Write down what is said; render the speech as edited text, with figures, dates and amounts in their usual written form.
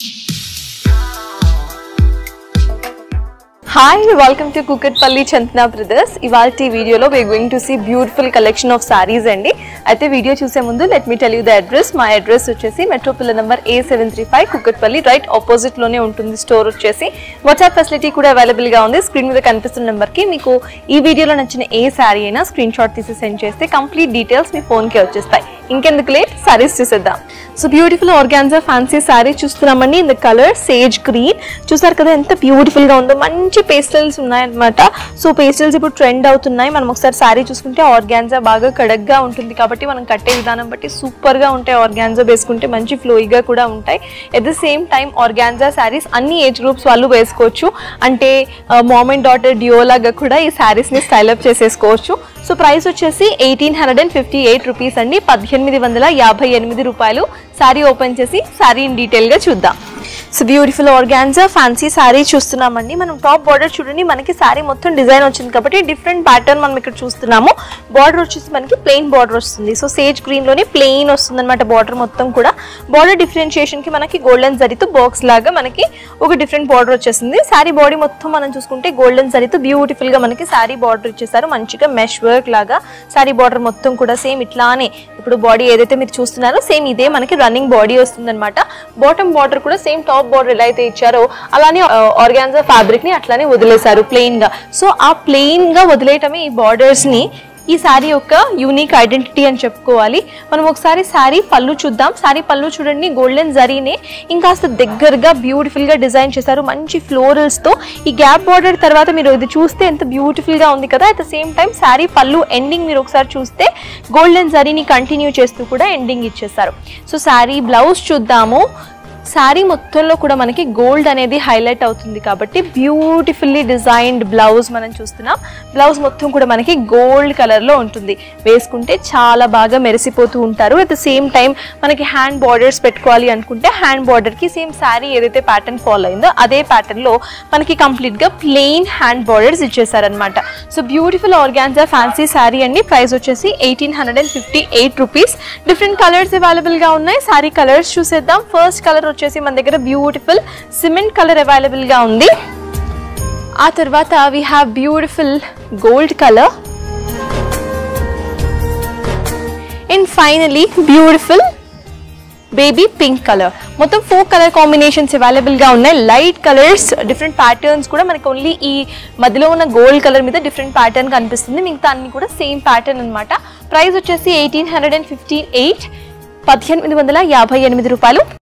Hi, welcome to Kukatpalli Chantana Brothers. Ivalti video lo we are going to see beautiful collection of sarees andi. Aithe video chuse mundu let me tell you the address. My address vachesi Metro Pillar number A735 Kukatpalli, right opposite lone untundi store vachesi. WhatsApp facility kuda available ga undi. Screen మీద కనిపిస్తున్న number కి మీకు ఈ వీడియోలో నచ్చిన ఏ సారీ అయినా screen shot తీసి సెండ్ చేస్తే కంప్లీట్ డీటెయిల్స్ మీ ఫోన్ కి వచ్చేస్తాయి. ఇంకెందుకు లేట్ సారీస్ చూసేద్దాం. So beautiful organza fancy sari చూస్తున్నామండి. In the colour sage green. చూసారు కదా ఎంత బ్యూటిఫుల్ గా ఉందో. మంచి పేస్టల్స్ ఉన్నాయన్నమాట. సో పేస్టల్స్ ఇప్పుడు ట్రెండ్ అవుతున్నాయి. మనం ఒకసారి సారీ చూసుకుంటే ఆర్గాన్జా బాగా కడగ్గా ఉంటుంది కాబట్టి మనం కట్టే విధానం బట్టి సూపర్ గా ఉంటాయి. ఆర్గాన్జా వేసుకుంటే మంచి ఫ్లోయిగా కూడా ఉంటాయి. At the same time organza saris అన్ని ఏజ్ గ్రూప్స్ వాళ్ళు వేసుకోవచ్చు. అంటే మామ్ అండ్ డాటర్ డ్యూ లాగా కూడా ఈ సారీస్ ని స్టైల్ అప్ చేసేసుకోవచ్చు. సో ప్రైస్ వచ్చేసి 1858 రూపీస్ అండి. 1858 రూపాయలు. సారీ ఓపెన్ చేసి సారీ ఇన్ డీటెయిల్ గా చూద్దాం. So beautiful organza fancy sari చూస్తున్నామండి. మనం టాప్ బార్డర్ చూడండి, మనకి సారీ మొత్తం డిజైన్ వచ్చింది కాబట్టి డిఫరెంట్ ప్యాటర్న్ మనం ఇక్కడ చూస్తున్నాము. బార్డర్ వచ్చేసి మనకి ప్లెయిన్ బార్డర్ వస్తుంది. సో సేజ్ గ్రీన్ లోనే ప్లెయిన్ వస్తుంది అనమాట బార్డర్ మొత్తం కూడా. బార్డర్ డిఫరెన్షియేషన్ కి మనకి గోల్డెన్ జరీతో బాక్స్ లాగా మనకి ఒక డిఫరెంట్ బార్డర్ వచ్చేసింది. సారీ బాడీ మొత్తం మనం చూసుకుంటే గోల్డెన్ జరీతో బ్యూటిఫుల్ గా మనకి సారీ బార్డర్ ఇచ్చేసారు. మంచిగా మెష్ వర్క్ లాగా సారీ బార్డర్ మొత్తం కూడా సేమ్ ఇట్లానే ఇప్పుడు బాడీ ఏదైతే మీరు చూస్తున్నారో సేమ్ ఇదే మనకి రన్నింగ్ బాడీ వస్తుంది అనమాట. బాటమ్ బార్డర్ కూడా సేమ్ టాప్ బార్డర్ ఎలా అయితే ఇచ్చారో అలానే ఆర్గాన్జా ఫ్యాబ్రిక్ ని అట్లానే వదిలేశారు ప్లెయిన్ గా. సో ఆ ప్లెయిన్ గా వదిలేయటమే ఈ బార్డర్స్ ని ఈ సారీ యొక్క యూనిక్ ఐడెంటిటీ అని చెప్పుకోవాలి. మనం ఒకసారి సారీ పళ్ళు చూద్దాం. సారీ పళ్ళు చూడండి, గోల్డెన్ జరీనే ఇంకాస్త దగ్గరగా బ్యూటిఫుల్ గా డిజైన్ చేశారు మంచి ఫ్లోరల్స్ తో. ఈ గ్యాప్ బార్డర్ తర్వాత మీరు ఇది చూస్తే ఎంత బ్యూటిఫుల్ గా ఉంది కదా. At the same time sorry పళ్ళు ఎండింగ్ మీరు ఒకసారి చూస్తే గోల్డెన్ జరీని కంటిన్యూ చేస్తూ కూడా ఎండింగ్ ఇచ్చేసారు. సో సారీ బ్లౌజ్ చూద్దాము. సారీ మొత్తంలో కూడా మనకి గోల్డ్ అనేది హైలైట్ అవుతుంది కాబట్టి బ్యూటిఫుల్లీ డిజైన్డ్ బ్లౌజ్ మనం చూస్తున్నాం. బ్లౌజ్ మొత్తం కూడా మనకి గోల్డ్ కలర్ లో ఉంటుంది. వేసుకుంటే చాలా బాగా మెరిసిపోతూ ఉంటారు. అట్ ద సేమ్ టైం మనకి హ్యాండ్ బార్డర్స్ పెట్టుకోవాలి అనుకుంటే హ్యాండ్ బార్డర్ కి సేమ్ సారీ ఏదైతే ప్యాటర్న్ ఫాలో అయిందో అదే ప్యాటర్న్ లో మనకి కంప్లీట్ గా ప్లెయిన్ హ్యాండ్ బార్డర్స్ ఇచ్చేసారనమాట. So beautiful organza fancy sari అండి. ప్రైస్ వచ్చేసి 1858 రూపీస్. డిఫరెంట్ కలర్స్ అవైలబుల్ గా ఉన్నాయి. సారీ కలర్స్ చూసేద్దాం. ఫస్ట్ కలర్ వచ్చేసి మన దగ్గర బ్యూటిఫుల్ సిమెంట్ కలర్ అవైలబుల్ గా ఉంది. ఆ తర్వాత we have beautiful gold colour and finally beautiful baby pink colour. మొత్తం 4 కలర్ కాంబినేషన్స్ అవైలబుల్ గా ఉన్నాయి. లైట్ కలర్స్, డిఫరెంట్ ప్యాటర్న్స్ కూడా మనకి ఓన్లీ ఈ మధ్యలో ఉన్న గోల్డ్ కలర్ మీద డిఫరెంట్ ప్యాటర్న్ కనిపిస్తుంది. మిగతా అన్ని కూడా సేమ్ ప్యాటర్న్ అనమాట. ప్రైస్ వచ్చేసి 1858 రూపాయలు.